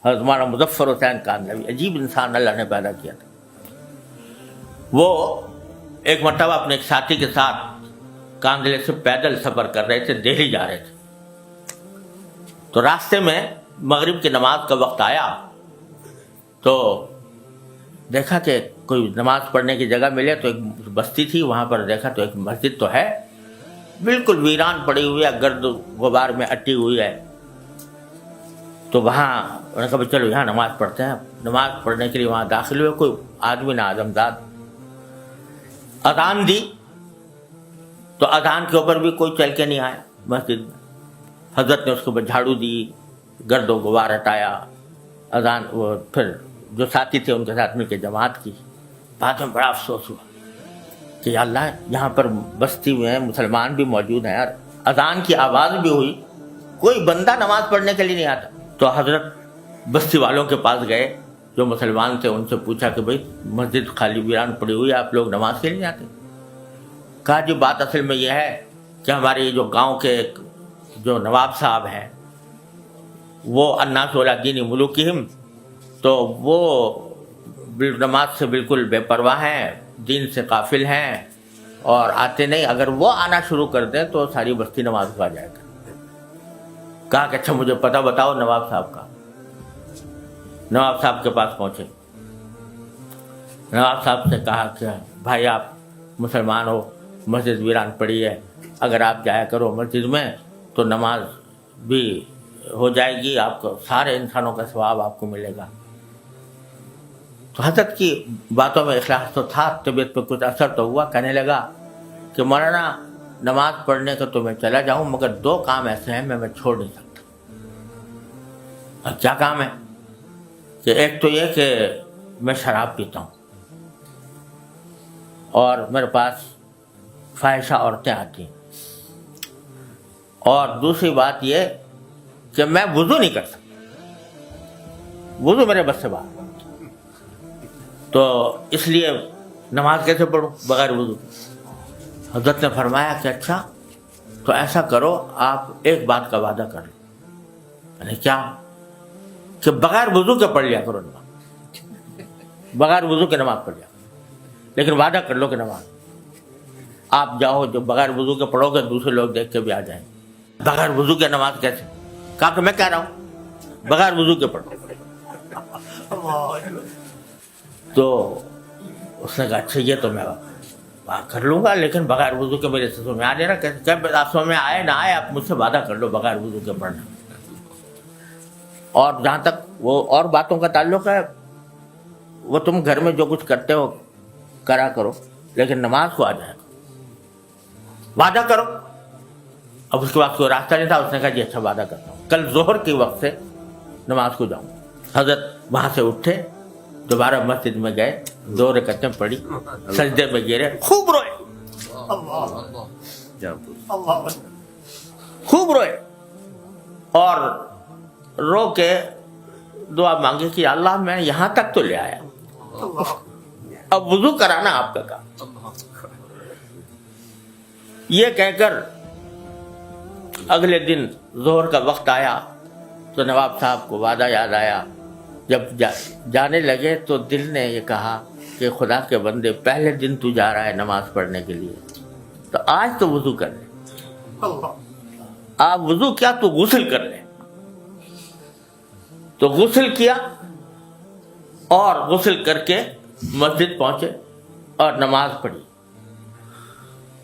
حضرت مولانا مظفر حسین کاندھلوی، عجیب انسان اللہ نے پیدا کیا تھا. وہ ایک مرتبہ اپنے ایک ساتھی کے ساتھ کاندھلے سے پیدل سفر کر رہے تھے، دہلی جا رہے تھے. تو راستے میں مغرب کی نماز کا وقت آیا تو دیکھا کہ کوئی نماز پڑھنے کی جگہ ملے. تو ایک بستی تھی، وہاں پر دیکھا تو ایک مسجد تو ہے بالکل ویران پڑی ہوئی ہے، گرد غبار میں اٹی ہوئی ہے. تو وہاں انہوں نے کہا چلو یہاں نماز پڑھتے ہیں. نماز پڑھنے کے لیے وہاں داخل ہوئے. کوئی آدمی نہ آدمزاد اذان دی تو اذان کے اوپر بھی کوئی چل کے نہیں آیا مسجد میں. حضرت نے اس کے اوپر جھاڑو دی، گرد و غبار ہٹایا، اذان وہ پھر جو ساتھی تھے ان کے ساتھ مل کے جماعت کی. بعد میں بڑا افسوس ہوا کہ یا اللہ یہاں پر بستی میں مسلمان بھی موجود ہیں اور اذان کی آواز بھی ہوئی، کوئی بندہ نماز پڑھنے کے لیے نہیں آتا. تو حضرت بستی والوں کے پاس گئے جو مسلمان تھے، ان سے پوچھا کہ بھئی مسجد خالی ویران پڑی ہوئی ہے، آپ لوگ نماز کے لیے نہیں آتے؟ کہا جی بات اصل میں یہ ہے کہ ہمارے جو گاؤں کے جو نواب صاحب ہیں وہ الناس ولا دین ملوکہم، تو وہ نماز سے بالکل بے پرواہ ہیں، دین سے غافل ہیں اور آتے نہیں. اگر وہ آنا شروع کر دیں تو ساری بستی نماز کو آ جائے گا. کہا کہ اچھا مجھے پتہ بتاؤ نواب صاحب کا. نواب صاحب کے پاس پہنچے. نواب صاحب سے کہا کہ بھائی آپ مسلمان ہو، مسجد ویران پڑی ہے، اگر آپ جایا کرو مسجد میں تو نماز بھی ہو جائے گی، آپ کو سارے انسانوں کا ثواب آپ کو ملے گا. تو حضرت کی باتوں میں اخلاص تو تھا، طبیعت پہ کچھ اثر تو ہوا. کہنے لگا کہ مولانا نماز پڑھنے کا تو میں چلا جاؤں مگر 2 کام ایسے ہیں میں چھوڑ نہیں سکتا. کیا کام ہے؟ کہ ایک تو یہ کہ میں شراب پیتا ہوں اور میرے پاس فاحشہ عورتیں آتی ہیں، اور دوسری بات یہ کہ میں وضو نہیں کر سکتا، وضو میرے بس سے باہر. تو اس لیے نماز کیسے پڑھوں بغیر وضو؟ حضرت نے فرمایا کہ اچھا تو ایسا کرو، آپ ایک بات کا وعدہ کر لو. یعنی کیا؟ کہ بغیر وضو کے پڑھ لیا کرو نماز، بغیر وضو کے نماز پڑھ لیا کرو، لیکن وعدہ کر لو کہ نماز آپ جاؤ جو بغیر وضو کے پڑھو گے دوسرے لوگ دیکھ کے بھی آ جائیں. بغیر وضو کے نماز کیسے؟ کہا کہ میں کہہ رہا ہوں بغیر وضو کے پڑھو. تو اس نے کہا اچھا یہ تو میں کر لوں گا، لیکن بغیر وضو کے میرے سے میں آ جانا. کیسے؟ آپ سمجھ میں آئے نہ آئے آپ مجھ سے وعدہ کر لو بغیر وضو کے پڑھنا. اور جہاں تک وہ اور باتوں کا تعلق ہے وہ تم گھر میں جو کچھ کرتے ہو کرا کرو، لیکن نماز کو آ جائے گا، وعدہ کرو. اب اس کے بعد کوئی راستہ نہیں تھا. اس نے کہا جی اچھا وعدہ کرتا ہوں، کل ظہر کے وقت سے نماز کو جاؤں. حضرت وہاں سے اٹھے، دوبارہ مسجد میں گئے، 2 رکعتیں پڑھی، سجدے میں گرے، خوب روئے، خوب روئے اور رو کے دعا مانگی کہ اللہ میں یہاں تک تو لے آیا، اب وضو کرانا آپ کا کام. یہ کہہ کر اگلے دن ظہر کا وقت آیا تو نواب صاحب کو وعدہ یاد آیا. جب جانے لگے تو دل نے یہ کہا کہ خدا کے بندے پہلے دن تو جا رہا ہے نماز پڑھنے کے لیے تو آج تو وضو کر لے. آپ وضو کیا تو غسل کر لے. تو غسل کیا اور غسل کر کے مسجد پہنچے اور نماز پڑھی.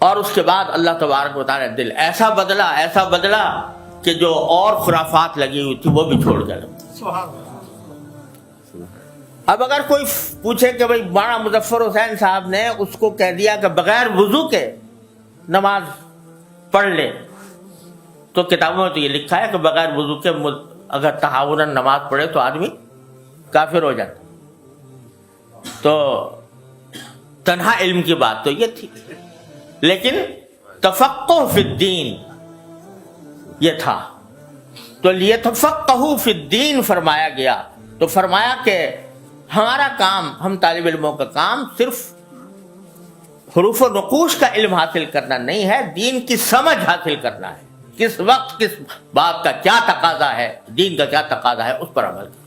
اور اس کے بعد اللہ تبارک و تعالی دل ایسا بدلا کہ جو اور خرافات لگی ہوئی تھی وہ بھی چھوڑ گیا. اب اگر کوئی پوچھے کہ بھائی مولانا مظفر حسین صاحب نے اس کو کہہ دیا کہ بغیر وضو کے نماز پڑھ لے، تو کتابوں میں تو یہ لکھا ہے کہ بغیر وضو کے اگر تہاوناً نماز پڑھے تو آدمی کافر ہو جاتا. تو تنہا علم کی بات تو یہ تھی، لیکن تفقہ فی الدین یہ تھا. تو لیتفقہوا فی الدین فرمایا گیا. تو فرمایا کہ ہمارا کام، ہم طالب علموں کا کام صرف حروف و نقوش کا علم حاصل کرنا نہیں ہے، دین کی سمجھ حاصل کرنا ہے. کس وقت کس بات کا کیا تقاضا ہے، دین کا کیا تقاضا ہے، اس پر عمل کرنا.